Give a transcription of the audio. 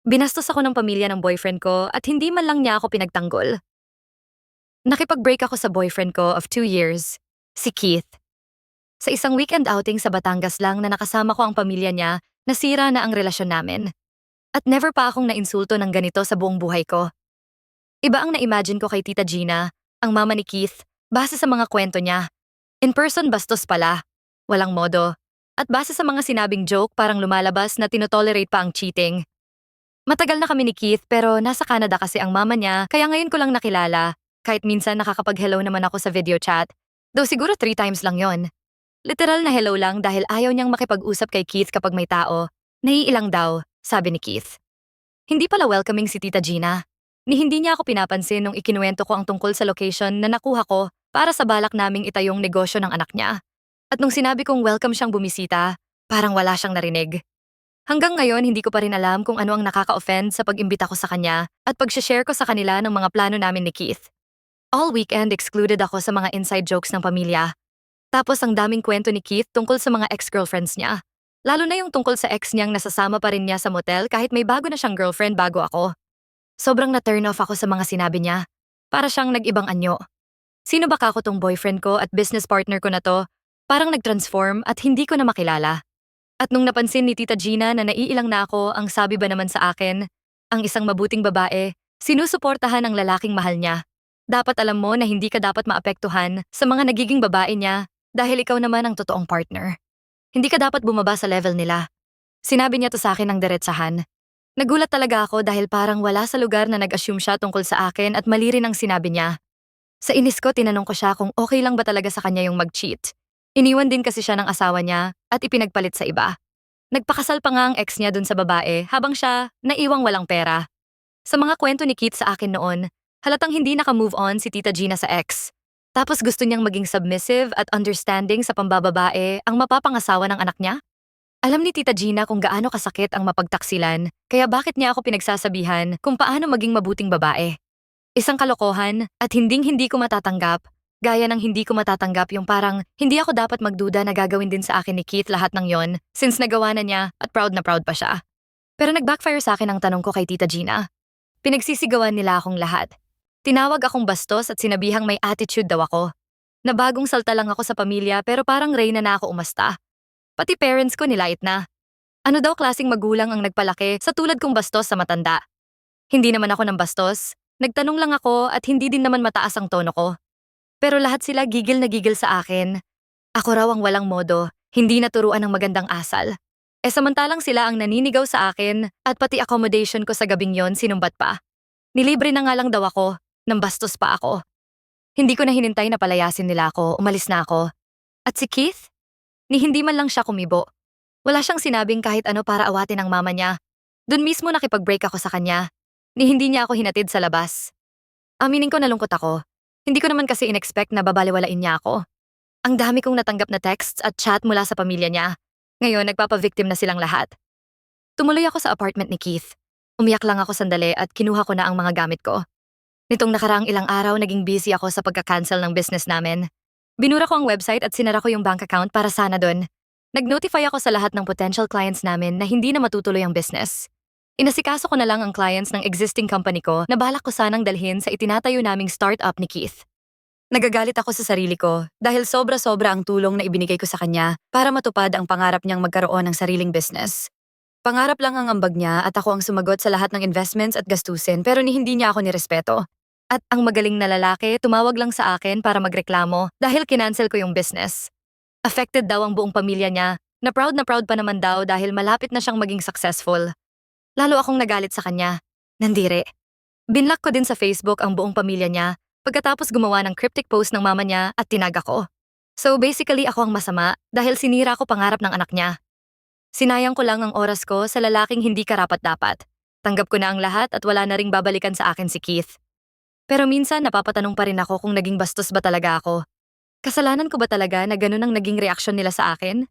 Binastos ako ng pamilya ng boyfriend ko at hindi man lang niya ako pinagtanggol. Nakipag-break ako sa boyfriend ko of 2 years, si Keith. Sa isang weekend outing sa Batangas lang na nakasama ko ang pamilya niya, nasira na ang relasyon namin. At never pa akong nainsulto ng ganito sa buong buhay ko. Iba ang na-imagine ko kay Tita Gina, ang mama ni Keith, base sa mga kwento niya. In person bastos pala, walang modo. At base sa mga sinabing joke parang lumalabas na tinotolerate pa ang cheating. Matagal na kami ni Keith pero nasa Canada kasi ang mama niya kaya ngayon ko lang nakilala. Kahit minsan nakakapag-hello naman ako sa video chat. Though siguro 3 times lang yon. Literal na hello lang dahil ayaw niyang makipag-usap kay Keith kapag may tao. Naiilang daw, sabi ni Keith. Hindi pala welcoming si Tita Gina. Ni hindi niya ako pinapansin nung ikinuwento ko ang tungkol sa location na nakuha ko para sa balak naming itayong negosyo ng anak niya. At nung sinabi kong welcome siyang bumisita, parang wala siyang narinig. Hanggang ngayon, hindi ko pa rin alam kung ano ang nakaka-offend sa pag-imbita ko sa kanya at pag-share ko sa kanila ng mga plano namin ni Keith. All weekend excluded ako sa mga inside jokes ng pamilya. Tapos ang daming kwento ni Keith tungkol sa mga ex-girlfriends niya. Lalo na yung tungkol sa ex niyang nasasama pa rin niya sa motel kahit may bago na siyang girlfriend bago ako. Sobrang na-turn off ako sa mga sinabi niya. Para siyang nag-ibang anyo. Sino ba kako tong boyfriend ko at business partner ko na to? Parang nag-transform at hindi ko na makilala. At nung napansin ni Tita Gina na naiilang na ako, ang sabi ba naman sa akin, ang isang mabuting babae, sinusuportahan ang lalaking mahal niya. Dapat alam mo na hindi ka dapat maapektuhan sa mga nagiging babae niya dahil ikaw naman ang totoong partner. Hindi ka dapat bumaba sa level nila. Sinabi niya to sa akin ng diretsahan. Nagulat talaga ako dahil parang wala sa lugar na nag-assume siya tungkol sa akin at mali rin ang sinabi niya. Sa inis ko, tinanong ko siya kung okay lang ba talaga sa kanya yung mag-cheat. Iniwan din kasi siya ng asawa niya at ipinagpalit sa iba. Nagpakasal pa nga ang ex niya dun sa babae habang siya naiwang walang pera. Sa mga kwento ni Keith sa akin noon, halatang hindi naka-move on si Tita Gina sa ex. Tapos gusto niyang maging submissive at understanding sa pambababae ang mapapangasawa ng anak niya? Alam ni Tita Gina kung gaano kasakit ang mapagtaksilan, kaya bakit niya ako pinagsasabihan kung paano maging mabuting babae. Isang kalokohan at hinding-hindi ko matatanggap, gaya ng hindi ko matatanggap yung parang hindi ako dapat magduda na gagawin din sa akin ni Keith lahat ng yon since nagawa na niya at proud na proud pa siya. Pero nag-backfire sa akin ang tanong ko kay Tita Gina. Pinagsisigawan nila akong lahat. Tinawag akong bastos at sinabihang may attitude daw ako. Na bagong salta lang ako sa pamilya pero parang reyna na ako umasta. Pati parents ko nilait na. Ano daw klaseng magulang ang nagpalaki sa tulad kong bastos sa matanda? Hindi naman ako ng bastos. Nagtanong lang ako at hindi din naman mataas ang tono ko. Pero lahat sila gigil na gigil sa akin. Ako raw ang walang modo, hindi naturuan ng magandang asal. Samantalang sila ang naninigaw sa akin at pati accommodation ko sa gabing yon sinumbat pa. Nilibre na nga lang daw ako, nang bastos pa ako. Hindi ko na hinintay na palayasin nila ako, umalis na ako. At si Keith? Ni hindi man lang siya kumibo. Wala siyang sinabing kahit ano para awatin ang mama niya. Doon mismo nakipag-break ako sa kanya. Ni hindi niya ako hinatid sa labas. Aminin ko nalungkot ako. Hindi ko naman kasi in-expect na babaliwalain niya ako. Ang dami kong natanggap na texts at chat mula sa pamilya niya. Ngayon, nagpapa-victim na silang lahat. Tumuloy ako sa apartment ni Keith. Umiyak lang ako sandali at kinuha ko na ang mga gamit ko. Nitong nakaraang ilang araw, naging busy ako sa pagka-cancel ng business namin. Binura ko ang website at sinara ko yung bank account para sana doon. Nag-notify ako sa lahat ng potential clients namin na hindi na matutuloy ang business. Inasikaso ko na lang ang clients ng existing company ko na balak ko sanang dalhin sa itinatayo naming startup ni Keith. Nagagalit ako sa sarili ko dahil sobra-sobra ang tulong na ibinigay ko sa kanya para matupad ang pangarap niyang magkaroon ng sariling business. Pangarap lang ang ambag niya at ako ang sumagot sa lahat ng investments at gastusin pero ni hindi niya ako nirespeto. At ang magaling na lalaki tumawag lang sa akin para magreklamo dahil kinancel ko yung business. Affected daw ang buong pamilya niya, na proud pa naman daw dahil malapit na siyang maging successful. Lalo akong nagalit sa kanya. Nandire. Binlock ko din sa Facebook ang buong pamilya niya pagkatapos gumawa ng cryptic post ng mama niya at tinag ako. So basically ako ang masama dahil sinira ko pangarap ng anak niya. Sinayang ko lang ang oras ko sa lalaking hindi karapat-dapat. Tanggap ko na ang lahat at wala na ring babalikan sa akin si Keith. Pero minsan napapatanong pa rin ako kung naging bastos ba talaga ako. Kasalanan ko ba talaga na ganun ang naging reaksyon nila sa akin?